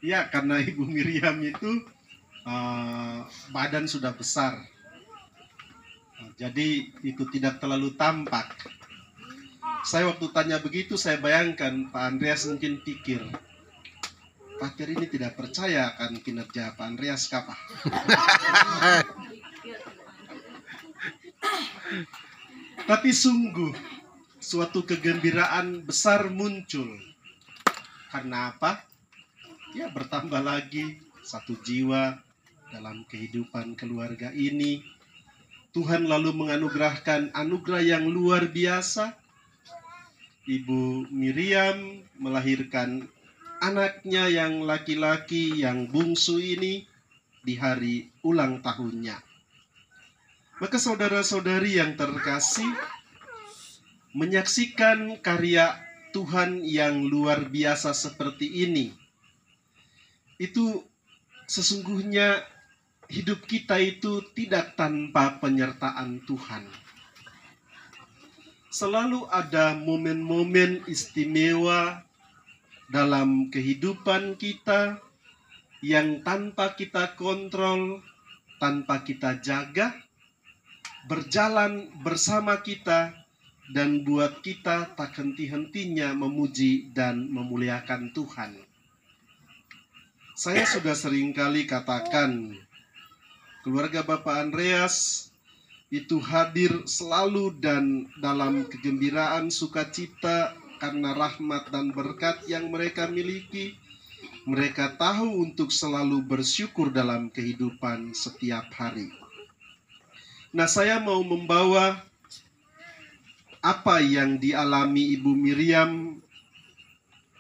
Ya, karena Ibu Miriam itu badan sudah besar, jadi itu tidak terlalu tampak. Saya waktu tanya begitu, saya bayangkan Pak Andreas mungkin pikir, Pak Ter ini tidak percaya akan kinerja Pak Andreas kapa. Tapi sungguh suatu kegembiraan besar muncul. Karena apa? Ya, bertambah lagi satu jiwa dalam kehidupan keluarga ini. Tuhan lalu menganugerahkan anugerah yang luar biasa. Ibu Miriam melahirkan anaknya yang laki-laki yang bungsu ini di hari ulang tahunnya. Maka saudara-saudari yang terkasih, menyaksikan karya Tuhan yang luar biasa seperti ini, itu sesungguhnya hidup kita itu tidak tanpa penyertaan Tuhan. Selalu ada momen-momen istimewa dalam kehidupan kita yang tanpa kita kontrol, tanpa kita jaga, berjalan bersama kita dan buat kita tak henti-hentinya memuji dan memuliakan Tuhan. Saya sudah seringkali katakan, keluarga Bapak Andreas itu hadir selalu dan dalam kegembiraan sukacita karena rahmat dan berkat yang mereka miliki. Mereka tahu untuk selalu bersyukur dalam kehidupan setiap hari. Nah, saya mau membawa apa yang dialami Ibu Miriam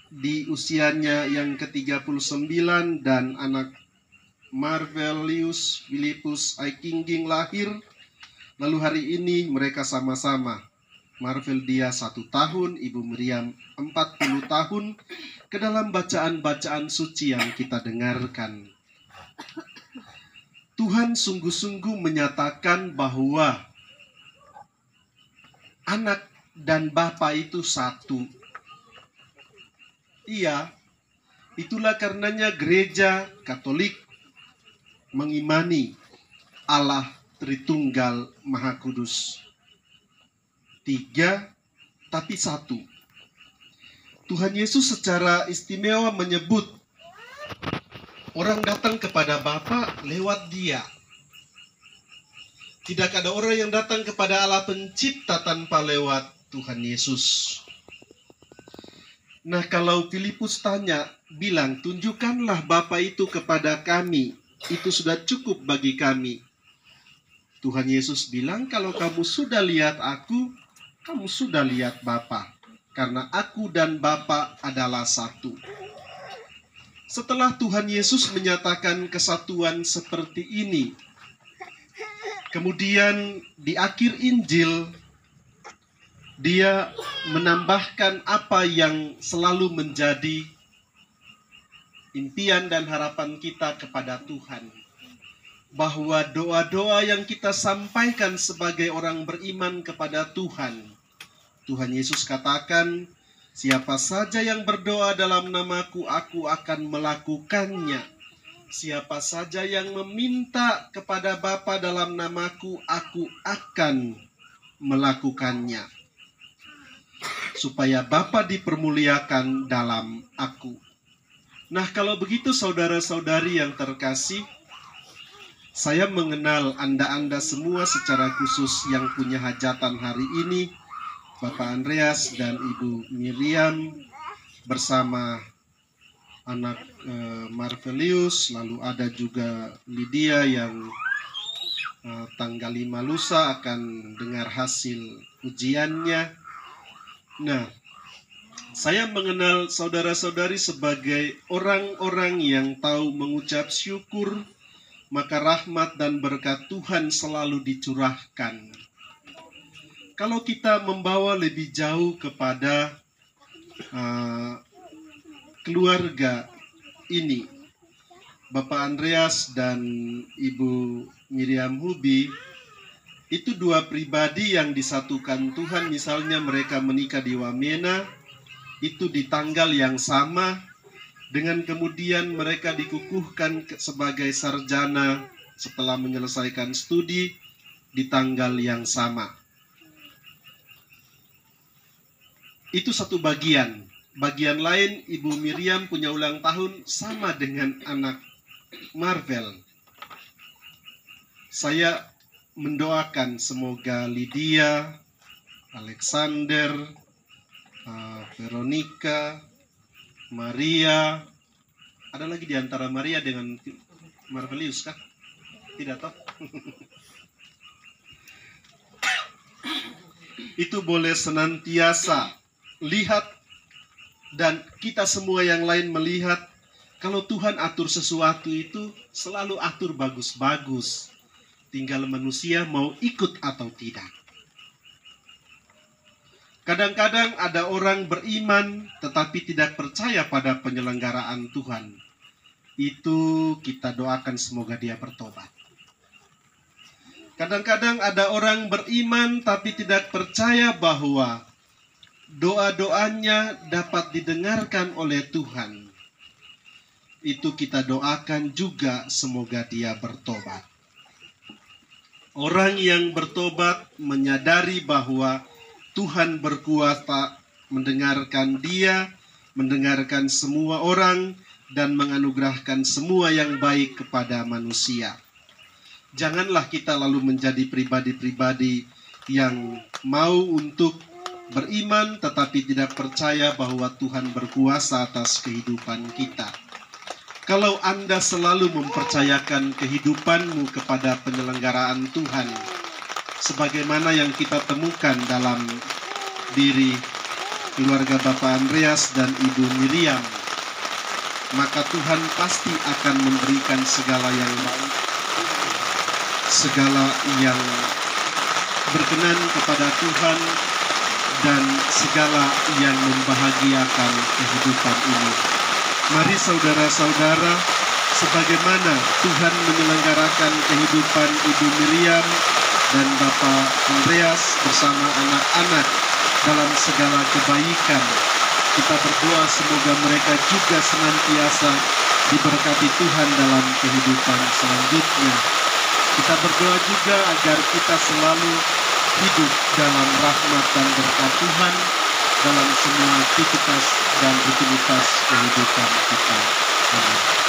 di usianya yang ke-39 dan anak Marvelius Philippus Aikingging lahir. Lalu hari ini mereka sama-sama. Marvel dia 1 tahun, Ibu Miriam 40 tahun. Ke dalam bacaan-bacaan suci yang kita dengarkan, Tuhan sungguh-sungguh menyatakan bahwa anak dan Bapa itu satu. Iya, itulah karenanya gereja Katolik mengimani Allah Tritunggal Maha Kudus. 3 tapi 1. Tuhan Yesus secara istimewa menyebut orang datang kepada Bapa lewat Dia. Tidak ada orang yang datang kepada Allah Pencipta tanpa lewat Tuhan Yesus. Nah, kalau Filipus tanya, bilang, tunjukkanlah Bapa itu kepada kami. Itu sudah cukup bagi kami. Tuhan Yesus bilang, kalau kamu sudah lihat aku, kamu sudah lihat Bapa. Karena aku dan Bapa adalah satu. Setelah Tuhan Yesus menyatakan kesatuan seperti ini, kemudian di akhir Injil, Dia menambahkan apa yang selalu menjadi impian dan harapan kita kepada Tuhan. Bahwa doa-doa yang kita sampaikan sebagai orang beriman kepada Tuhan, Tuhan Yesus katakan, siapa saja yang berdoa dalam namaku, aku akan melakukannya. Siapa saja yang meminta kepada Bapa dalam namaku, aku akan melakukannya. Supaya Bapa dipermuliakan dalam aku. Nah, kalau begitu saudara-saudari yang terkasih, saya mengenal Anda-Anda semua secara khusus yang punya hajatan hari ini, Bapak Andreas dan Ibu Miriam bersama anak Marvelius, lalu ada juga Lydia yang tanggal 5 lusa akan dengar hasil ujiannya. Nah, saya mengenal saudara-saudari sebagai orang-orang yang tahu mengucap syukur, maka rahmat dan berkat Tuhan selalu dicurahkan. Kalau kita membawa lebih jauh kepada keluarga ini, Bapak Andreas dan Ibu Miriam Hubi, itu dua pribadi yang disatukan Tuhan. Misalnya mereka menikah di Wamena, itu di tanggal yang sama, dengan kemudian mereka dikukuhkan sebagai sarjana setelah menyelesaikan studi di tanggal yang sama. Itu satu bagian. Bagian lain, Ibu Miriam punya ulang tahun sama dengan anak Marvel. Saya mendoakan semoga Lydia, Alexander, Veronica, Maria, ada lagi di antara Maria dengan Marvelius kah? Tidak toh? Itu boleh senantiasa lihat, dan kita semua yang lain melihat, kalau Tuhan atur sesuatu itu selalu atur bagus-bagus. Tinggal manusia mau ikut atau tidak. Kadang-kadang ada orang beriman tetapi tidak percaya pada penyelenggaraan Tuhan. Itu kita doakan semoga dia bertobat. Kadang-kadang ada orang beriman tapi tidak percaya bahwa doa-doanya dapat didengarkan oleh Tuhan. Itu kita doakan juga semoga dia bertobat. Orang yang bertobat menyadari bahwa Tuhan berkuasa mendengarkan dia, mendengarkan semua orang, dan menganugerahkan semua yang baik kepada manusia. Janganlah kita lalu menjadi pribadi-pribadi yang mau untuk beriman tetapi tidak percaya bahwa Tuhan berkuasa atas kehidupan kita. Kalau Anda selalu mempercayakan kehidupanmu kepada penyelenggaraan Tuhan, sebagaimana yang kita temukan dalam diri keluarga Bapak Andreas dan Ibu Miriam, maka Tuhan pasti akan memberikan segala yang baik, segala yang berkenan kepada Tuhan, dan segala yang membahagiakan kehidupan ini. Mari saudara-saudara, sebagaimana Tuhan menyelenggarakan kehidupan Ibu Miriam dan Bapak Andreas bersama anak-anak dalam segala kebaikan, kita berdoa semoga mereka juga senantiasa diberkati Tuhan dalam kehidupan selanjutnya. Kita berdoa juga agar kita selalu hidup dalam rahmat dan berkat Tuhan dalam semua aktivitas dan rutinitas kehidupan kita. Amin.